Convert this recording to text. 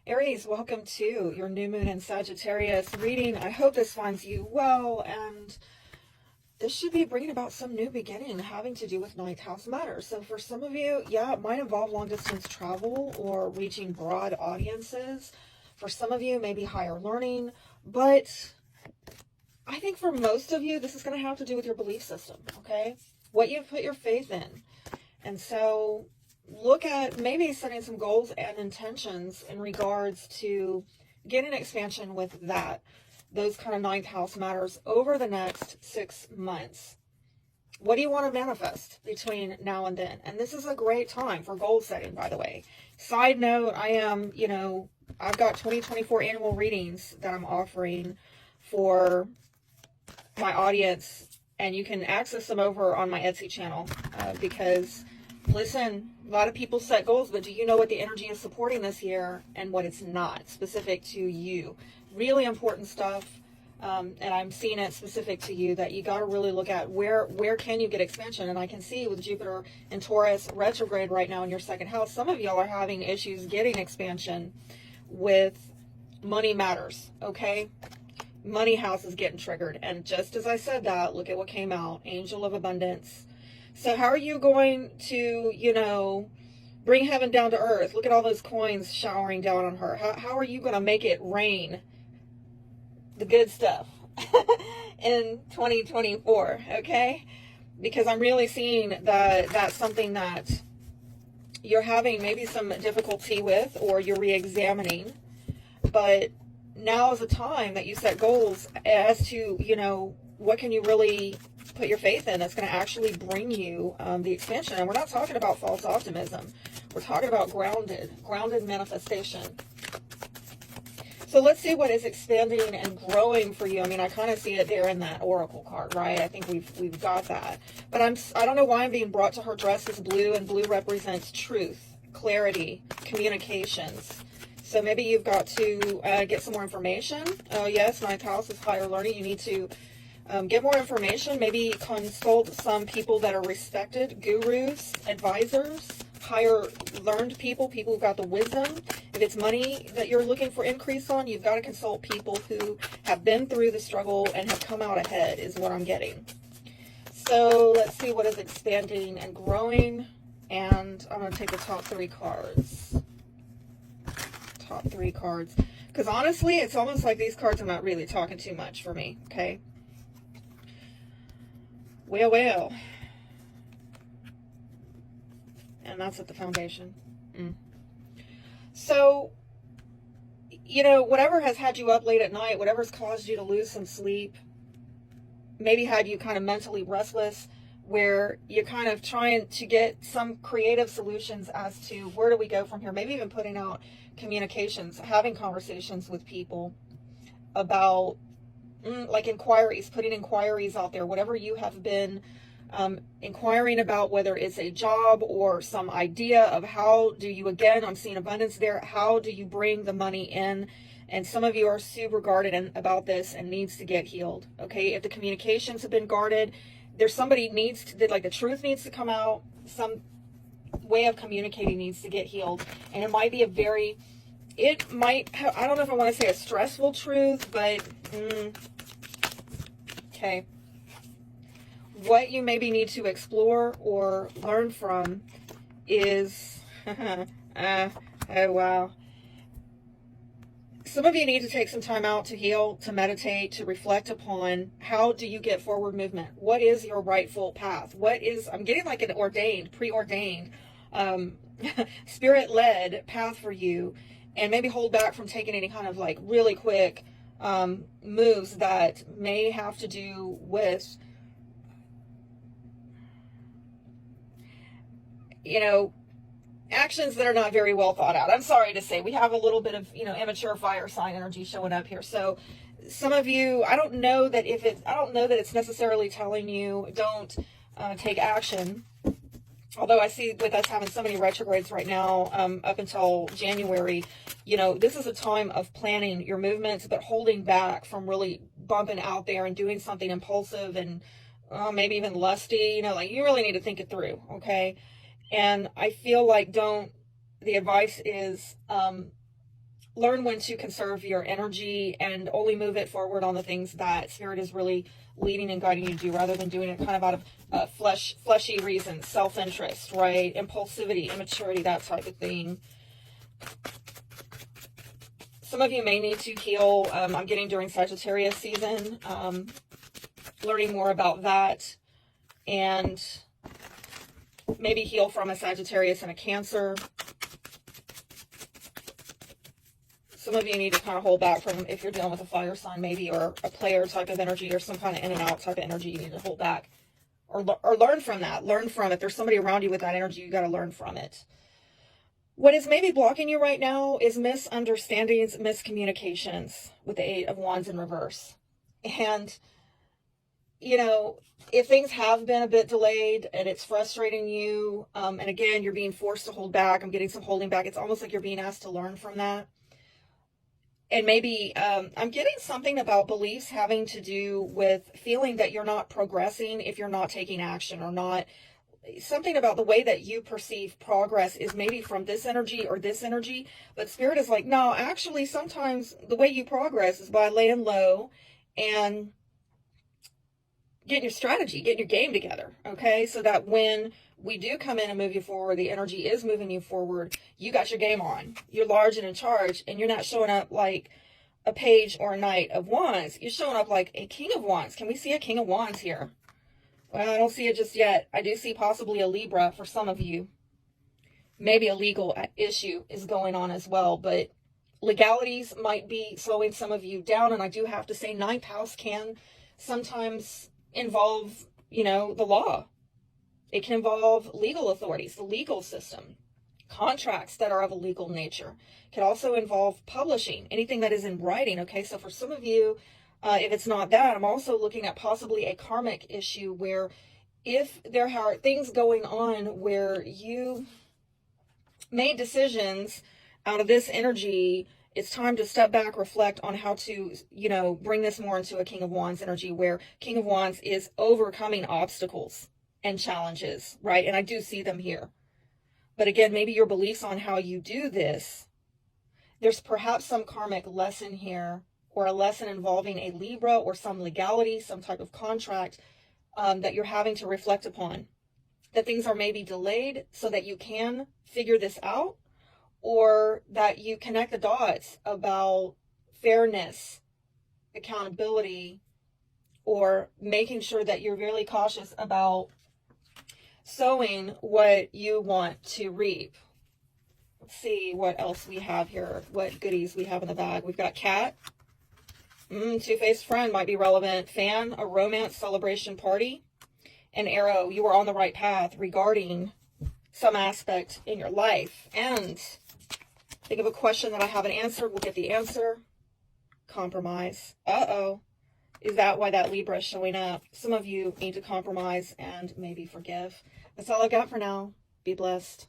Aries, welcome to your new moon in Sagittarius reading. I hope this finds you well, and this should be bringing about some new beginning having to do with ninth house matters. So for some of you, yeah, it might involve long distance travel or reaching broad audiences. For some of you, maybe higher learning, but I think for most of you, this is going to have to do with your belief system, okay? What you've put your faith in. And so look at maybe setting some goals and intentions in regards to getting expansion with that. Those kind of ninth house matters over the next 6 months. What do you want to manifest between now and then? And this is a great time for goal setting, by the way. Side note, I've got 2024 annual readings that I'm offering for my audience, and you can access them over on my Etsy channel because listen, a lot of people set goals, but do you know what the energy is supporting this year and what it's not, specific to you? Really important stuff. And I'm seeing it specific to you, that you got to really look at where can you get expansion. And I can see with Jupiter in Taurus retrograde right now in your second house, some of y'all are having issues getting expansion with money matters, okay? Money house is getting triggered. And just as I said that, look at what came out, Angel of Abundance. So how are you going to, bring heaven down to earth? Look at all those coins showering down on her. How are you going to make it rain the good stuff in 2024, okay? Because I'm really seeing that that's something that you're having maybe some difficulty with, or you're re-examining. But now is the time that you set goals as to, what can you really put your faith in that's going to actually bring you the expansion. And we're not talking about false optimism. We're talking about grounded manifestation. So let's see what is expanding and growing for you. I mean, I kind of see it there in that oracle card, right? I think we've got that. But I don't know why I'm being brought to her. Dress is blue, and blue represents truth, clarity, communications. So maybe you've got to get some more information. Oh yes, ninth house is higher learning. You need to get more information. Maybe consult some people that are respected, gurus, advisors, higher learned people who've got the wisdom. If it's money that you're looking for increase on, you've got to consult people who have been through the struggle and have come out ahead, is what I'm getting. So let's see what is expanding and growing. And I'm going to take the top 3 cards. Top 3 cards. Because honestly, it's almost like these cards are not really talking too much for me, okay? Well. And that's at the foundation. So, whatever has had you up late at night, whatever's caused you to lose some sleep, maybe had you kind of mentally restless, where you're kind of trying to get some creative solutions as to where do we go from here. Maybe even putting out communications, having conversations with people about like inquiries, putting inquiries out there, whatever you have been inquiring about, whether it's a job or some idea of how do you, again, I'm seeing abundance there, how do you bring the money in? And some of you are super guarded about this and needs to get healed, okay? If the communications have been guarded, there's somebody like the truth needs to come out, some way of communicating needs to get healed. And it might be I don't know if I want to say a stressful truth, but okay. What you maybe need to explore or learn from is, oh wow. Some of you need to take some time out to heal, to meditate, to reflect upon how do you get forward movement? What is your rightful path? I'm getting like an preordained, spirit-led path for you, and maybe hold back from taking any kind of like really quick moves that may have to do with actions that are not very well thought out. I'm sorry to say, we have a little bit of, immature fire sign energy showing up here. So some of you, I don't know that it's necessarily telling you don't take action. Although I see with us having so many retrogrades right now, up until January, this is a time of planning your movements, but holding back from really bumping out there and doing something impulsive and maybe even lusty, like you really need to think it through, okay? And I feel like the advice is, learn when to conserve your energy and only move it forward on the things that Spirit is really leading and guiding you to do, rather than doing it kind of out of fleshy reasons, self-interest, right? Impulsivity, immaturity, that type of thing. Some of you may need to heal. I'm getting during Sagittarius season, learning more about that, and maybe heal from a Sagittarius and a Cancer. Some of you need to kind of hold back from, if you're dealing with a fire sign maybe, or a player type of energy, or some kind of in and out type of energy, you need to hold back or learn from that. Learn from it. There's somebody around you with that energy, you got to learn from it. What is maybe blocking you right now is misunderstandings, miscommunications with the Eight of Wands in reverse. And, you know, if things have been a bit delayed and it's frustrating you, and again, you're being forced to hold back, I'm getting some holding back. It's almost like you're being asked to learn from that. And maybe I'm getting something about beliefs having to do with feeling that you're not progressing if you're not taking action, or not. Something about the way that you perceive progress is maybe from this energy or this energy. But Spirit is like, no, actually, sometimes the way you progress is by laying low and getting your strategy, getting your game together, okay? So that when we do come in and move you forward, the energy is moving you forward, you got your game on. You're large and in charge, and you're not showing up like a Page or a Knight of Wands. You're showing up like a King of Wands. Can we see a King of Wands here? Well, I don't see it just yet. I do see possibly a Libra for some of you. Maybe a legal issue is going on as well, but legalities might be slowing some of you down. And I do have to say, ninth house can sometimes involve, you know, the law. It can involve legal authorities, the legal system, contracts that are of a legal nature. It can also involve publishing, anything that is in writing. Okay, so for some of you, if it's not that, I'm also looking at possibly a karmic issue where if there are things going on where you made decisions out of this energy, it's time to step back, reflect on how to, you know, bring this more into a King of Wands energy, where King of Wands is overcoming obstacles and challenges, right? And I do see them here. But again, maybe your beliefs on how you do this, there's perhaps some karmic lesson here, or a lesson involving a Libra or some legality, some type of contract that you're having to reflect upon. That things are maybe delayed so that you can figure this out, or that you connect the dots about fairness, accountability, or making sure that you're really cautious about sowing what you want to reap. Let's see what else we have here, what goodies we have in the bag. We've got Cat. Two-faced friend might be relevant. Fan, a romance celebration party. An Arrow, you are on the right path regarding some aspect in your life. And think of a question that I haven't answered. We'll get the answer. Compromise. Uh-oh. Is that why that Libra is showing up? Some of you need to compromise and maybe forgive. That's all I got for now. Be blessed.